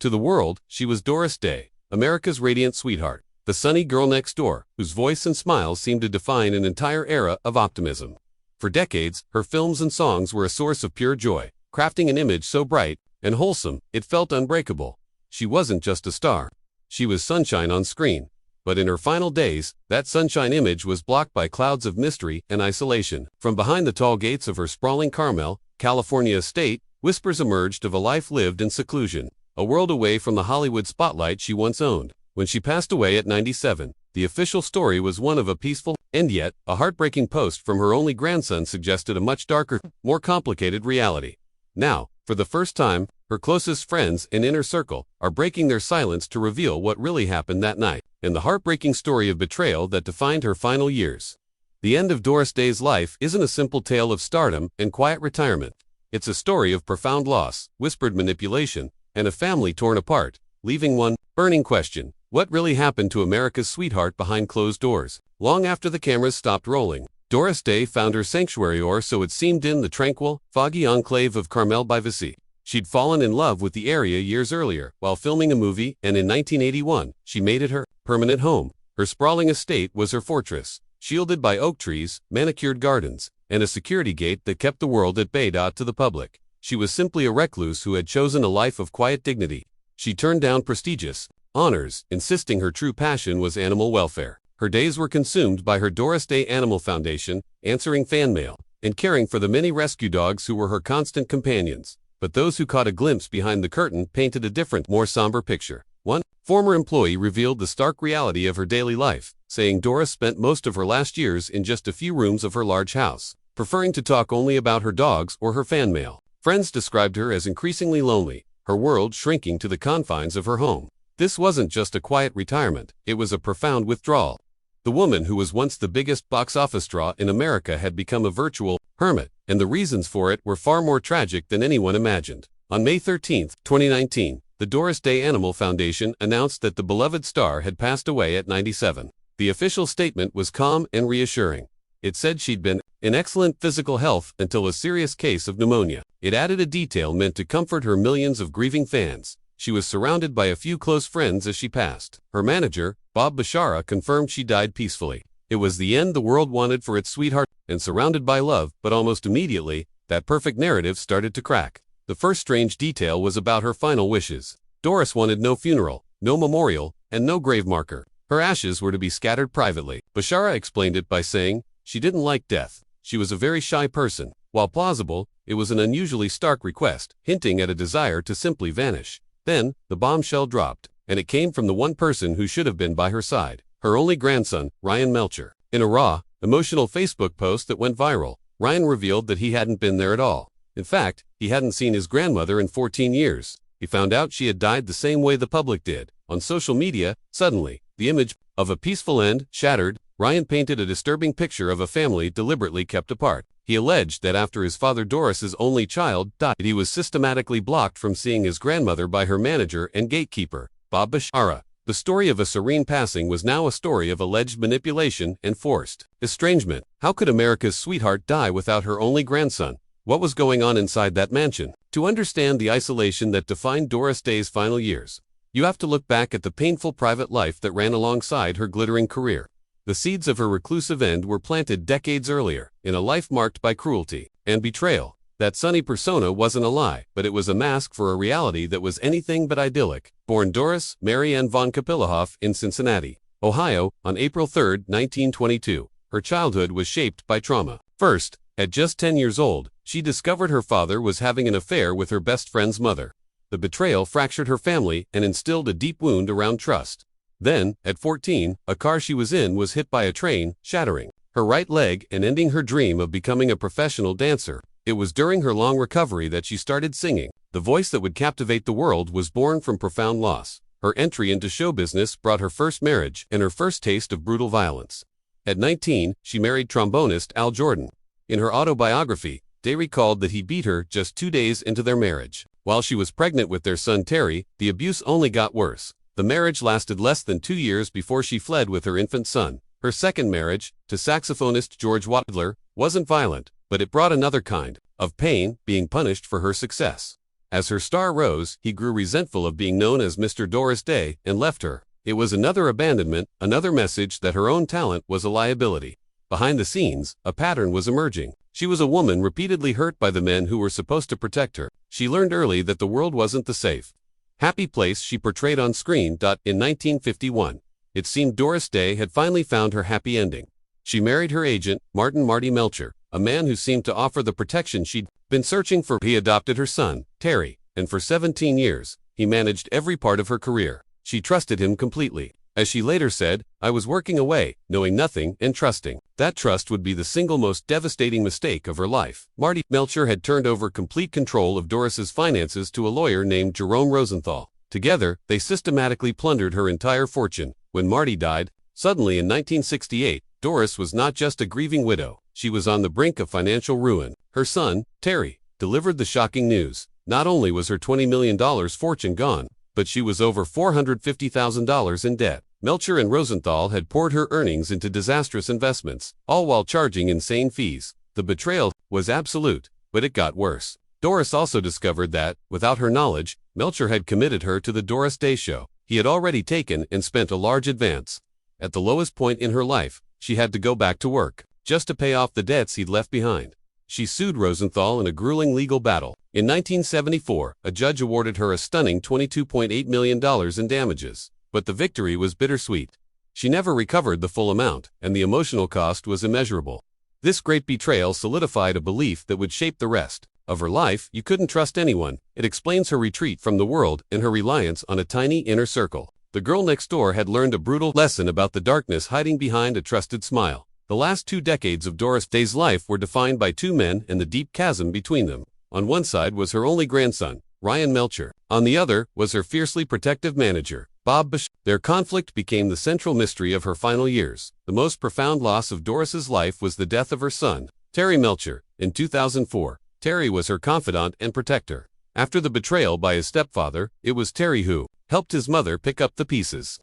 To the world, she was Doris Day, America's radiant sweetheart, the sunny girl next door, whose voice and smiles seemed to define an entire era of optimism. For decades, her films and songs were a source of pure joy, crafting an image so bright and wholesome, it felt unbreakable. She wasn't just a star. She was sunshine on screen. But in her final days, that sunshine image was blocked by clouds of mystery and isolation. From behind the tall gates of her sprawling Carmel, California estate, whispers emerged of a life lived in seclusion, a world away from the Hollywood spotlight she once owned. When she passed away at 97, the official story was one of a peaceful, and yet, a heartbreaking post from her only grandson suggested a much darker, more complicated reality. Now, for the first time, her closest friends and inner circle are breaking their silence to reveal what really happened that night, and the heartbreaking story of betrayal that defined her final years. The end of Doris Day's life isn't a simple tale of stardom and quiet retirement. It's a story of profound loss, whispered manipulation, and a family torn apart, leaving one burning question: what really happened to America's sweetheart behind closed doors? Long after the cameras stopped rolling, Doris Day found her sanctuary, or so it seemed, in the tranquil, foggy enclave of Carmel by the sea. She'd fallen in love with the area years earlier while filming a movie, and in 1981, she made it her permanent home. Her sprawling estate was her fortress, shielded by oak trees, manicured gardens, and a security gate that kept the world at bay. To the public, she was simply a recluse who had chosen a life of quiet dignity. She turned down prestigious honors, insisting her true passion was animal welfare. Her days were consumed by her Doris Day Animal Foundation, answering fan mail, and caring for the many rescue dogs who were her constant companions. But those who caught a glimpse behind the curtain painted a different, more somber picture. One former employee revealed the stark reality of her daily life, saying Doris spent most of her last years in just a few rooms of her large house, preferring to talk only about her dogs or her fan mail. Friends described her as increasingly lonely, her world shrinking to the confines of her home. This wasn't just a quiet retirement, it was a profound withdrawal. The woman who was once the biggest box office draw in America had become a virtual hermit, and the reasons for it were far more tragic than anyone imagined. On May 13, 2019, the Doris Day Animal Foundation announced that the beloved star had passed away at 97. The official statement was calm and reassuring. It said she'd been in excellent physical health until a serious case of pneumonia. It added a detail meant to comfort her millions of grieving fans. She was surrounded by a few close friends as she passed. Her manager, Bob Bashara, confirmed she died peacefully. It was the end the world wanted for its sweetheart, and surrounded by love, but almost immediately, that perfect narrative started to crack. The first strange detail was about her final wishes. Doris wanted no funeral, no memorial, and no grave marker. Her ashes were to be scattered privately. Bashara explained it by saying she didn't like death. She was a very shy person. While plausible, it was an unusually stark request, hinting at a desire to simply vanish. Then, the bombshell dropped, and it came from the one person who should have been by her side, her only grandson, Ryan Melcher. In a raw, emotional Facebook post that went viral, Ryan revealed that he hadn't been there at all. In fact, he hadn't seen his grandmother in 14 years. He found out she had died the same way the public did. On social media, suddenly, the image of a peaceful end shattered. Ryan painted a disturbing picture of a family deliberately kept apart. He alleged that after his father Doris's only child died, he was systematically blocked from seeing his grandmother by her manager and gatekeeper, Bob Bashara. The story of a serene passing was now a story of alleged manipulation and forced estrangement. How could America's sweetheart die without her only grandson? What was going on inside that mansion? To understand the isolation that defined Doris Day's final years, you have to look back at the painful private life that ran alongside her glittering career. The seeds of her reclusive end were planted decades earlier, in a life marked by cruelty and betrayal. That sunny persona wasn't a lie, but it was a mask for a reality that was anything but idyllic. Born Doris Mary Ann von Kapilhoff in Cincinnati, Ohio, on April 3, 1922, her childhood was shaped by trauma. First, at just 10 years old, she discovered her father was having an affair with her best friend's mother. The betrayal fractured her family and instilled a deep wound around trust. Then, at 14, a car she was in was hit by a train, shattering her right leg and ending her dream of becoming a professional dancer. It was during her long recovery that she started singing. The voice that would captivate the world was born from profound loss. Her entry into show business brought her first marriage and her first taste of brutal violence. At 19, she married trombonist Al Jordan. In her autobiography, Day recalled that he beat her just 2 days into their marriage. While she was pregnant with their son Terry, the abuse only got worse. The marriage lasted less than 2 years before she fled with her infant son. Her second marriage, to saxophonist George Wadler, wasn't violent, but it brought another kind of pain, being punished for her success. As her star rose, he grew resentful of being known as Mr. Doris Day and left her. It was another abandonment, another message that her own talent was a liability. Behind the scenes, a pattern was emerging. She was a woman repeatedly hurt by the men who were supposed to protect her. She learned early that the world wasn't the safe, happy place she portrayed on screen. In 1951, it seemed Doris Day had finally found her happy ending. She married her agent, Marty Melcher, a man who seemed to offer the protection she'd been searching for. He adopted her son, Terry, and for 17 years, he managed every part of her career. She trusted him completely. As she later said, "I was working away, knowing nothing and trusting." That trust would be the single most devastating mistake of her life. Marty Melcher had turned over complete control of Doris's finances to a lawyer named Jerome Rosenthal. Together, they systematically plundered her entire fortune. When Marty died, suddenly in 1968, Doris was not just a grieving widow. She was on the brink of financial ruin. Her son, Terry, delivered the shocking news. Not only was her $20 million fortune gone, but she was over $450,000 in debt. Melcher and Rosenthal had poured her earnings into disastrous investments, all while charging insane fees. The betrayal was absolute, but it got worse. Doris also discovered that, without her knowledge, Melcher had committed her to the Doris Day Show. He had already taken and spent a large advance. At the lowest point in her life, she had to go back to work, just to pay off the debts he'd left behind. She sued Rosenthal in a grueling legal battle. In 1974, a judge awarded her a stunning $22.8 million in damages. But the victory was bittersweet. She never recovered the full amount, and the emotional cost was immeasurable. This great betrayal solidified a belief that would shape the rest of her life. You couldn't trust anyone. It explains her retreat from the world and her reliance on a tiny inner circle. The girl next door had learned a brutal lesson about the darkness hiding behind a trusted smile. The last 2 decades of Doris Day's life were defined by 2 men and the deep chasm between them. On one side was her only grandson, Ryan Melcher. On the other was her fiercely protective manager, Bob Bashara. Their conflict became the central mystery of her final years. The most profound loss of Doris's life was the death of her son, Terry Melcher, in 2004. Terry was her confidant and protector. After the betrayal by his stepfather, it was Terry who helped his mother pick up the pieces.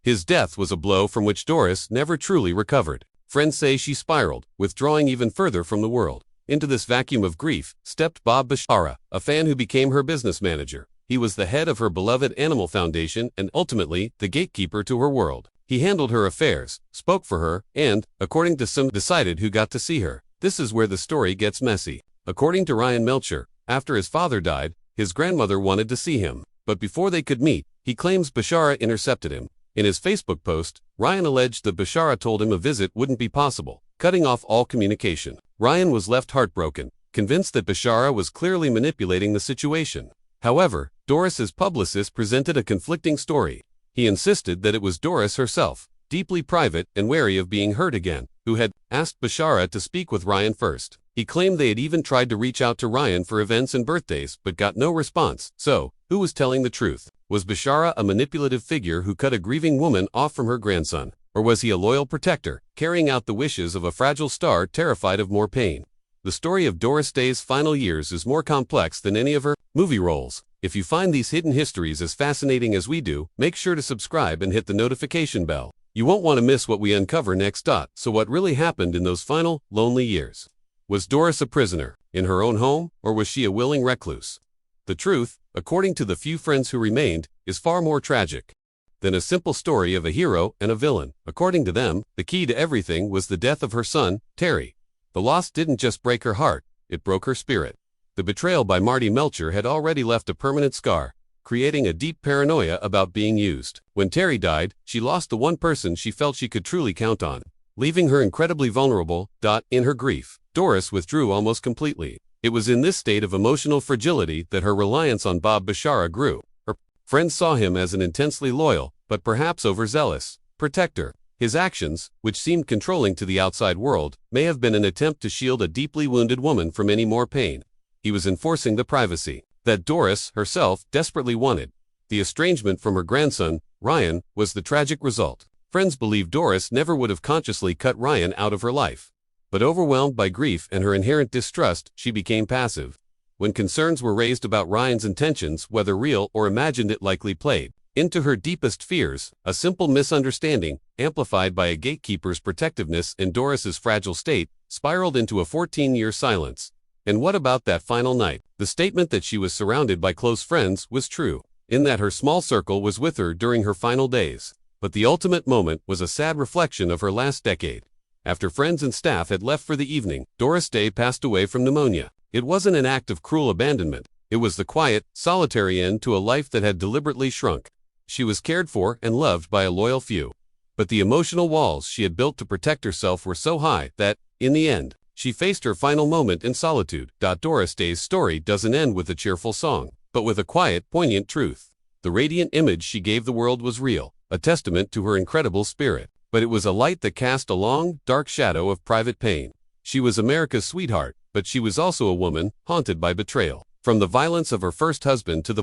His death was a blow from which Doris never truly recovered. Friends say she spiraled, withdrawing even further from the world. Into this vacuum of grief stepped Bob Bashara, a fan who became her business manager. He was the head of her beloved animal foundation and ultimately the gatekeeper to her world. He handled her affairs, spoke for her, and, according to some, decided who got to see her. This is where the story gets messy. According to Ryan Melcher, after his father died, his grandmother wanted to see him. But before they could meet, he claims Bashara intercepted him. In his Facebook post, Ryan alleged that Bashara told him a visit wouldn't be possible, cutting off all communication. Ryan was left heartbroken, convinced that Bashara was clearly manipulating the situation. However, Doris's publicist presented a conflicting story. He insisted that it was Doris herself, deeply private and wary of being hurt again, who had asked Bashara to speak with Ryan first. He claimed they had even tried to reach out to Ryan for events and birthdays but got no response. So, who was telling the truth? Was Bashara a manipulative figure who cut a grieving woman off from her grandson? Or was he a loyal protector, carrying out the wishes of a fragile star terrified of more pain? The story of Doris Day's final years is more complex than any of her movie roles. If you find these hidden histories as fascinating as we do, make sure to subscribe and hit the notification bell. You won't want to miss what we uncover next. So what really happened in those final, lonely years? Was Doris a prisoner in her own home, or was she a willing recluse? The truth, according to the few friends who remained, is far more tragic than a simple story of a hero and a villain. According to them, the key to everything was the death of her son, Terry. The loss didn't just break her heart, it broke her spirit. The betrayal by Marty Melcher had already left a permanent scar, creating a deep paranoia about being used. When Terry died, she lost the one person she felt she could truly count on, leaving her incredibly vulnerable. In her grief, Doris withdrew almost completely. It was in this state of emotional fragility that her reliance on Bob Bashara grew. Her friends saw him as an intensely loyal, but perhaps overzealous, protector. His actions, which seemed controlling to the outside world, may have been an attempt to shield a deeply wounded woman from any more pain. He was enforcing the privacy that Doris herself desperately wanted. The estrangement from her grandson, Ryan, was the tragic result. Friends believe Doris never would have consciously cut Ryan out of her life. But overwhelmed by grief and her inherent distrust, she became passive. When concerns were raised about Ryan's intentions, whether real or imagined, it likely played into her deepest fears. A simple misunderstanding, amplified by a gatekeeper's protectiveness and Doris's fragile state, spiraled into a 14-year silence. And what about that final night? The statement that she was surrounded by close friends was true, in that her small circle was with her during her final days. But the ultimate moment was a sad reflection of her last decade. After friends and staff had left for the evening, Doris Day passed away from pneumonia. It wasn't an act of cruel abandonment. It was the quiet, solitary end to a life that had deliberately shrunk. She was cared for and loved by a loyal few. But the emotional walls she had built to protect herself were so high that, in the end, she faced her final moment in solitude. Doris Day's story doesn't end with a cheerful song, but with a quiet, poignant truth. The radiant image she gave the world was real, a testament to her incredible spirit. But it was a light that cast a long, dark shadow of private pain. She was America's sweetheart, but she was also a woman, haunted by betrayal. From the violence of her first husband to the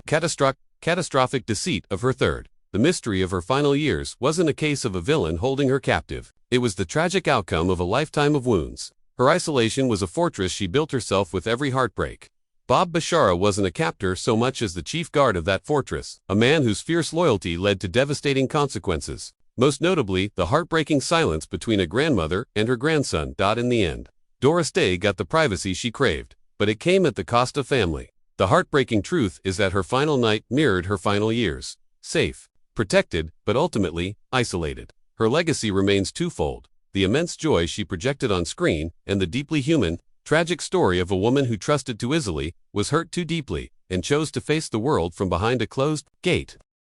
catastrophic deceit of her third. The mystery of her final years wasn't a case of a villain holding her captive. It was the tragic outcome of a lifetime of wounds. Her isolation was a fortress she built herself with every heartbreak. Bob Bashara wasn't a captor so much as the chief guard of that fortress, a man whose fierce loyalty led to devastating consequences. Most notably, the heartbreaking silence between a grandmother and her grandson. In the end, Doris Day got the privacy she craved, but it came at the cost of family. The heartbreaking truth is that her final night mirrored her final years. Safe, protected, but ultimately, isolated. Her legacy remains twofold: the immense joy she projected on screen, and the deeply human, tragic story of a woman who trusted too easily, was hurt too deeply, and chose to face the world from behind a closed gate.